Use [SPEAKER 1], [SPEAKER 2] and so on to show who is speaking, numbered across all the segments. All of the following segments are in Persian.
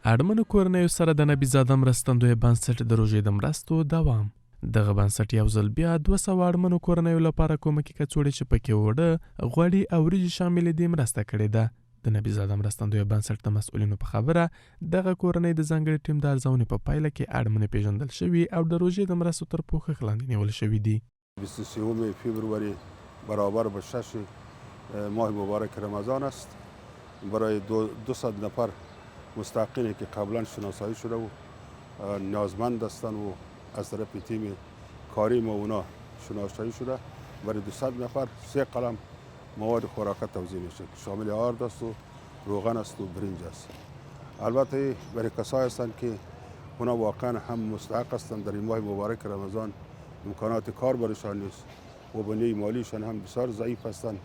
[SPEAKER 1] اړمنو کورنیو سره د نبي زاده مرستندویه بنسټ د روژې د مرستو دوام. دغه بنسټ یو ځل بیا 200 اړمنو کورنیو لپاره کومکي کڅوړې چې پکې وړه، غوړي او وریجې شاملې دي مرسته کړې ده. د نبي زاده مرستندویه بنسټ د مسؤلینو په خبره دغه کورنۍ د ځانګړي ټیم د ارزونې په پایله کې اړمنې پیژندل شوي او د روژې د مرستو تر پوښښ لاندې نیول شوي دي.
[SPEAKER 2] 23 فوریه برابر به 6 ماه مبارک رمضان است. برای 200 نفر مستحقینی که قبلا شناسایی شده و نیازمند هستند و از طرف تیم کاری ما اونا شناسایی شده، برای 200 نفر 3 قلم مواد خوراکه توزیع میشه که شامل آرد است و روغن است و برنج است. البته برای کسایی هستند که اونا واقعا هم مستحق هستند در این ماه مبارک رمضان، امکانات کار برشان نیست و بنیه مالیشان هم بسیار ضعیف هستند.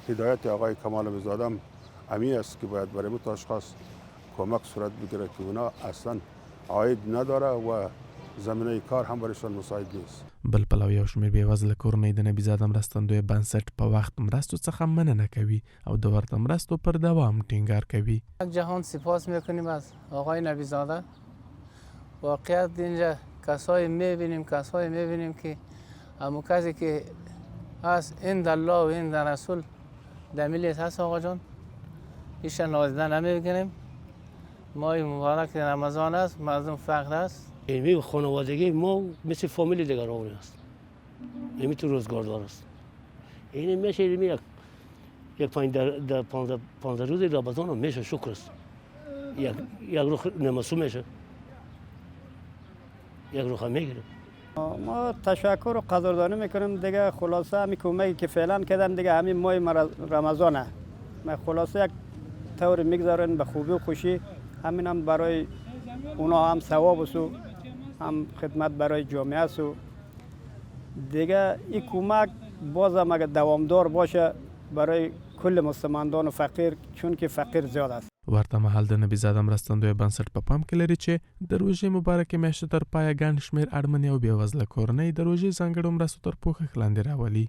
[SPEAKER 2] هدایت آقای کمال زاده امی است که باید برای مت اشخاص کمک صورت بگیره که اونا اصلا عاید نداره و زمینه کار هم برایشان مساعد نیست.
[SPEAKER 1] بل پلو یو شمېر بېوزله کورنۍ د نبي زاده مرستندویه بنسټ په وخت مرستو څخه مننه کوي او د ورته مرستو پر دوام ټینګار کوي.
[SPEAKER 3] جهان سپاس میکنیم از آقای نبی زاده. واقعیت اینجا کسایی میبینیم که همون کسی که از این در الله و این در رسول در ملیت هست آقا جان، ایشان نازیده نمیگیریم. ماه مبارک رمضان است، مردم فقر است.
[SPEAKER 4] این خانوادگی ما مثل فامیل دیگران است. این تو روزگاردار است. این میشه یک 15 روز رمضان هم میشه، شکر است. یک روز نمازو میشه، یک روز هم میگیریم.
[SPEAKER 5] ما تشکر و قدردانی میکنیم دیگه. خلاصه همین کمکی که فعلا کردن دیگه همین ماه رمضانه. ما خلاصه یک طور میگذارن به خوبی و خوشی. همین هم برای اونا هم ثواب است و هم خدمت برای جامعه است و دیگه این کمک بازم اگر دوامدار باشه برای کل مستمندان و فقیر، چون که فقیر زیاد است.
[SPEAKER 1] ورته مهال د نبي زاده مرستندویه بنسټ په پام کې لري چې د روژې مبارکې میاشتې تر پایه ګڼ شمېر اړمنې او بېوزله کورنۍ د روژې ځانګړو مرستو تر پوښښ لاندې راولي.